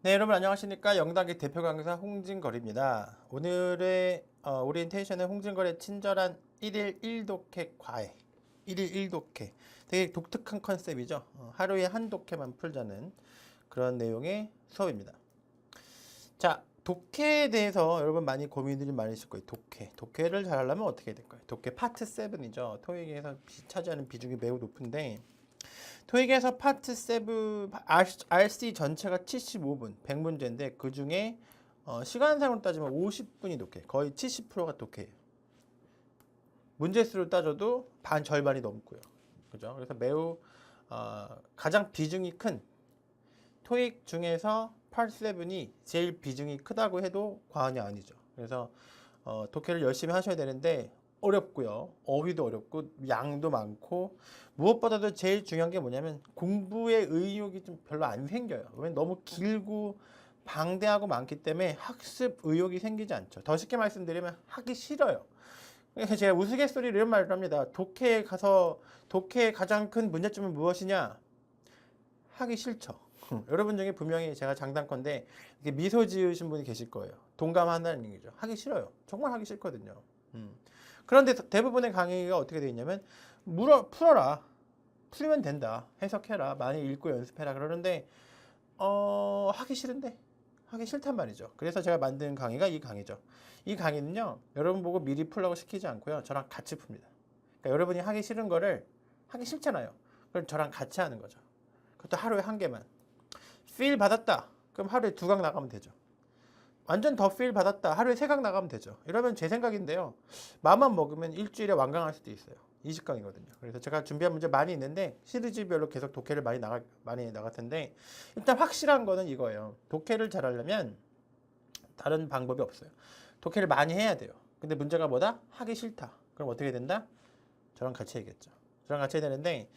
네, 여러분 안녕하십니까? 영단계 대표 강사 홍진걸입니다. 오늘의 오리엔테이션은 홍진걸의 친절한 1일 1독해 과외. 1일 1독해. 되게 독특한 컨셉이죠. 하루에 한 독해만 풀자는 그런 내용의 수업입니다. 자, 독해에 대해서 여러분 많이 고민들이 많으실 거예요. 독해. 독해를 잘하려면 어떻게 해야 될까요? 독해 파트 7이죠. 토익에서 차지하는 비중이 매우 높은데 토익에서 파트 7 RC 전체가 75분 100문제인데 그 중에 시간상으로 따지면 50분이 독해. 거의 70%가 독해예요. 문제수를 따져도 절반이 넘고요. 그죠? 그래서 매우 가장 비중이 큰 토익 중에서 파트 7이 제일 비중이 크다고 해도 과언이 아니죠. 그래서 독해를 열심히 하셔야 되는데 어렵고요. 어휘도 어렵고 양도 많고 무엇보다도 제일 중요한 게 뭐냐면 공부의 의욕이 좀 별로 안 생겨요. 왜냐면 너무 길고 방대하고 많기 때문에 학습 의욕이 생기지 않죠. 더 쉽게 말씀드리면 하기 싫어요. 그래서 제가 우스갯소리로 이런 말을 합니다. 독해에 가서 독해의 가장 큰 문제점은 무엇이냐? 하기 싫죠. 여러분 중에 분명히 제가 장담컨대 이렇게 미소 지으신 분이 계실 거예요. 동감한다는 얘기죠. 하기 싫어요. 정말 하기 싫거든요. 그런데 대부분의 강의가 어떻게 되어 있냐면 풀어라. 풀면 된다. 해석해라. 많이 읽고 연습해라. 그러는데 하기 싫은데 하기 싫단 말이죠. 그래서 제가 만든 강의가 이 강의죠. 이 강의는요. 여러분 보고 미리 풀라고 시키지 않고요. 저랑 같이 풉니다. 그러니까 여러분이 하기 싫은 거를 하기 싫잖아요. 그럼 저랑 같이 하는 거죠. 그것도 하루에 한 개만. 필 받았다. 그럼 하루에 2강 나가면 되죠. 완전 더 필 받았다. 하루에 3강 나가면 되죠. 이러면 제 생각인데요. 마음만 먹으면 일주일에 완강할 수도 있어요. 20강이거든요. 그래서 제가 준비한 문제 많이 있는데 시리즈별로 계속 독해를 많이 나갈 텐데 일단 확실한 거는 이거예요. 독해를 잘하려면 다른 방법이 없어요. 독해를 많이 해야 돼요. 근데 문제가 뭐다? 하기 싫다. 그럼 어떻게 된다? 저랑 같이 해야겠죠. 저랑 같이 해야 되는데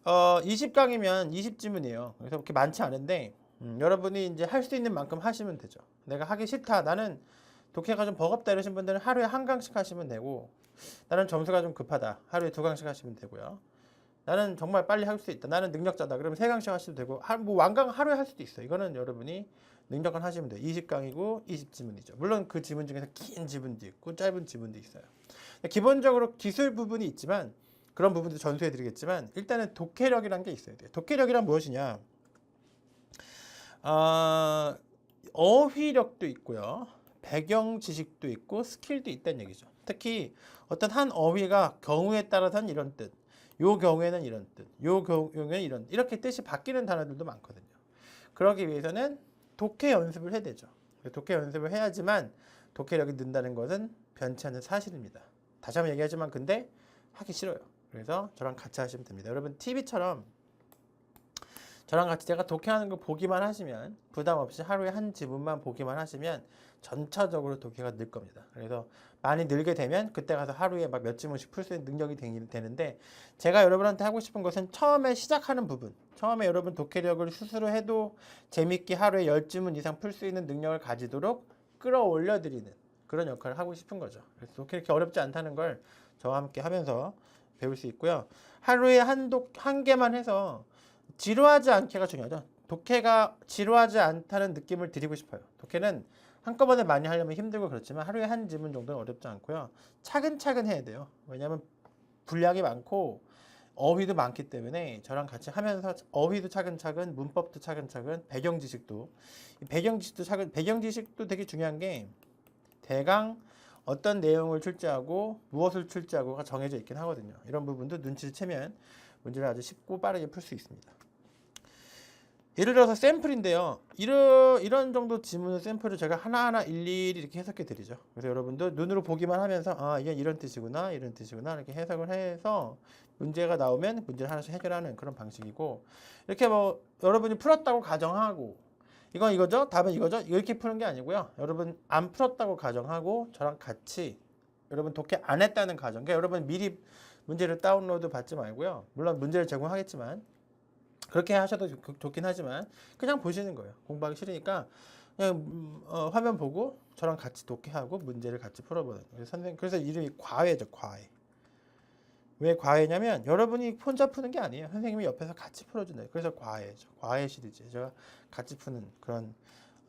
20강이면 20지문이에요. 그래서 그렇게 많지 않은데 여러분이 이제 할 수 있는 만큼 하시면 되죠. 내가 하기 싫다. 나는 독해가 좀 버겁다 이러신 분들은 하루에 1강씩 하시면 되고 나는 점수가 좀 급하다. 하루에 2강씩 하시면 되고요. 나는 정말 빨리 할 수 있다. 나는 능력자다. 그러면 3강씩 하셔도 되고 뭐 완강 하루에 할 수도 있어요. 이거는 여러분이 능력을 하시면 돼요. 20강이고 20지문이죠. 물론 그 지문 중에서 긴 지문도 있고 짧은 지문도 있어요. 기본적으로 기술 부분이 있지만 그런 부분도 전수해 드리겠지만 일단은 독해력이라는 게 있어야 돼요. 독해력이란 무엇이냐? 어휘력도 있고요. 배경 지식도 있고 스킬도 있다는 얘기죠. 특히 어떤 한 어휘가 경우에 따라서는 이런 뜻, 요 경우에는 이런 뜻, 요 경우에는 이런 이렇게 뜻이 바뀌는 단어들도 많거든요. 그러기 위해서는 독해 연습을 해야 되죠. 독해 연습을 해야지만 독해력이 는다는 것은 변치 않는 사실입니다. 다시 한번 얘기하지만 근데 하기 싫어요. 그래서 저랑 같이 하시면 됩니다. 여러분 TV처럼 저랑 같이 제가 독해하는 거 보기만 하시면 부담 없이 하루에 한 지문만 보기만 하시면 전차적으로 독해가 늘 겁니다. 그래서 많이 늘게 되면 그때 가서 하루에 막 몇 지문씩 풀 수 있는 능력이 되는데 제가 여러분한테 하고 싶은 것은 처음에 시작하는 부분 처음에 여러분 독해력을 스스로 해도 재밌게 하루에 10지문 이상 풀 수 있는 능력을 가지도록 끌어올려 드리는 그런 역할을 하고 싶은 거죠. 그래서 독해 이렇게 어렵지 않다는 걸 저와 함께 하면서 배울 수 있고요. 하루에 한 개만 해서 지루하지 않게가 중요하죠. 독해가 지루하지 않다는 느낌을 드리고 싶어요. 독해는 한꺼번에 많이 하려면 힘들고 그렇지만 하루에 한 지문 정도는 어렵지 않고요. 차근차근 해야 돼요. 왜냐하면 분량이 많고 어휘도 많기 때문에 저랑 같이 하면서 어휘도 차근차근, 문법도 차근차근, 배경 지식도 배경 지식도 되게 중요한 게 대강 어떤 내용을 출제하고 무엇을 출제하고가 정해져 있긴 하거든요. 이런 부분도 눈치를 채면 문제를 아주 쉽고 빠르게 풀 수 있습니다. 예를 들어서 샘플인데요. 이런 정도 지문의 샘플을 제가 하나하나 일일이 이렇게 해석해 드리죠. 그래서 여러분도 눈으로 보기만 하면서 이게 이런 뜻이구나, 이런 뜻이구나 이렇게 해석을 해서 문제가 나오면 문제를 하나씩 해결하는 그런 방식이고 이렇게 뭐 여러분이 풀었다고 가정하고 이건 이거죠? 답은 이거죠? 이렇게 푸는 게 아니고요. 여러분 안 풀었다고 가정하고 저랑 같이 여러분 독해 안 했다는 가정. 그러니까 여러분 미리 문제를 다운로드 받지 말고요. 물론 문제를 제공하겠지만 그렇게 하셔도 좋긴 하지만 그냥 보시는 거예요. 공부하기 싫으니까 그냥 화면 보고 저랑 같이 독해하고 문제를 같이 풀어보는. 그래서 선생님 그래서 이름이 과외죠. 과외. 왜 과외냐면 여러분이 혼자 푸는 게 아니에요. 선생님이 옆에서 같이 풀어준다. 그래서 과외죠. 과외 시리즈. 제가 같이 푸는 그런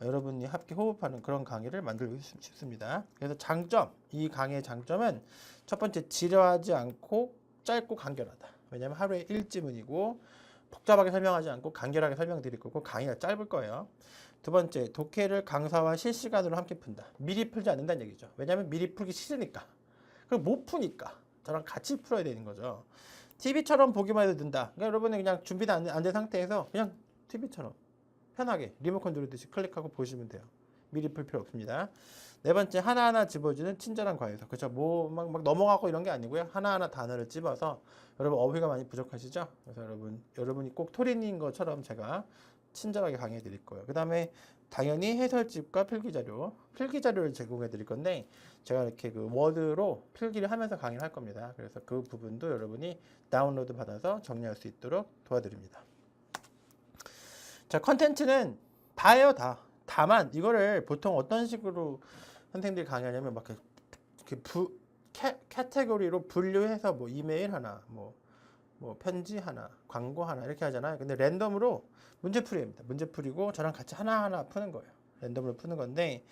여러분이 함께 호흡하는 그런 강의를 만들고 싶습니다. 그래서 장점, 이 강의의 장점은 첫 번째 지루하지 않고 짧고 간결하다. 왜냐하면 하루에 1지문이고 복잡하게 설명하지 않고 간결하게 설명드릴 거고 강의가 짧을 거예요. 두 번째, 독해를 강사와 실시간으로 함께 푼다. 미리 풀지 않는다는 얘기죠. 왜냐하면 미리 풀기 싫으니까. 그리고 못 푸니까. 저랑 같이 풀어야 되는 거죠. TV처럼 보기만 해도 된다. 그러니까 여러분은 그냥 준비도 안 된 상태에서 그냥 TV처럼 편하게 리모컨 누르듯이 클릭하고 보시면 돼요. 미리 풀 필요 없습니다. 네 번째, 하나하나 집어주는 친절한 과외서. 그렇죠. 막 넘어가고 이런 게 아니고요. 하나하나 단어를 집어서 여러분 어휘가 많이 부족하시죠? 그래서 여러분이 꼭 토린인 것처럼 제가 친절하게 강의해 드릴 거예요. 그 다음에 당연히 해설집과 필기자료를 제공해 드릴 건데 제가 이렇게 그 워드로 필기를 하면서 강의를 할 겁니다. 그래서 그 부분도 여러분이 다운로드 받아서 정리할 수 있도록 도와드립니다. 자, 컨텐츠는 다예요, 다. 다만 이거를 보통 어떤 식으로 선생님들이 강의하냐면 막 이렇게 카테고리로 분류해서 뭐 이메일 하나, 뭐 편지 하나, 광고 하나 이렇게 하잖아요. 근데 랜덤으로 문제풀이입니다. 문제풀이고 저랑 같이 하나하나 푸는 거예요. 랜덤으로 푸는 건데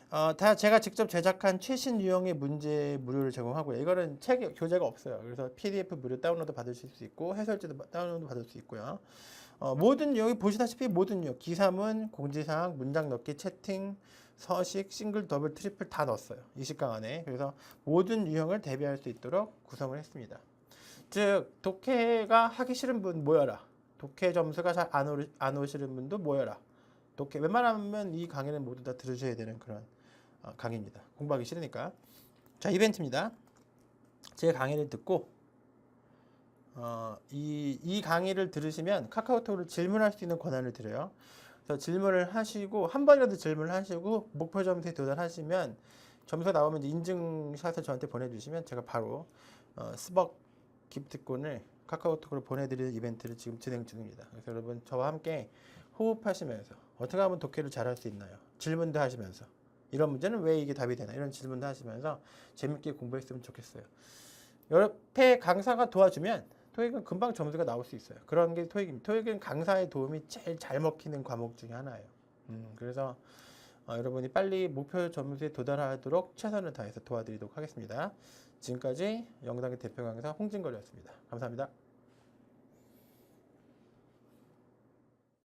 다 제가 직접 제작한 최신 유형의 문제 무료를 제공하고요. 이거는 책 교재가 없어요. 그래서 PDF 무료 다운로드 받으실 수 있고 해설지도 다운로드 받을 수 있고요. 모든 여기 보시다시피 모든 유형 기사문, 공지사항, 문장 넣기, 채팅, 서식, 싱글, 더블, 트리플 다 넣었어요. 20강 안에. 그래서 모든 유형을 대비할 수 있도록 구성을 했습니다. 즉 독해가 하기 싫은 분 모여라. 독해 점수가 잘 안 오시는 분도 모여라. 독해 웬만하면 이 강의는 모두 다 들으셔야 되는 그런 강의입니다. 공부하기 싫으니까. 자, 이벤트입니다. 제 강의를 듣고 이 강의를 들으시면 카카오톡으로 질문할 수 있는 권한을 드려요. 그래서 질문을 하시고 한 번이라도 질문을 하시고 목표 점수에 도달하시면 점수가 나오면 인증샷을 저한테 보내주시면 제가 바로 스벅 기프트콘을 카카오톡으로 보내드리는 이벤트를 지금 진행 중입니다. 그래서 여러분 저와 함께 호흡하시면서 어떻게 하면 독해를 잘할 수 있나요? 질문도 하시면서 이런 문제는 왜 이게 답이 되나 이런 질문도 하시면서 재밌게 공부했으면 좋겠어요. 옆에 강사가 도와주면 토익은 금방 점수가 나올 수 있어요. 그런 게 토익입니다. 토익은 강사의 도움이 제일 잘 먹히는 과목 중에 하나예요. 그래서 여러분이 빨리 목표 점수에 도달하도록 최선을 다해서 도와드리도록 하겠습니다. 지금까지 영상의 대표 강사 홍진걸이었습니다. 감사합니다.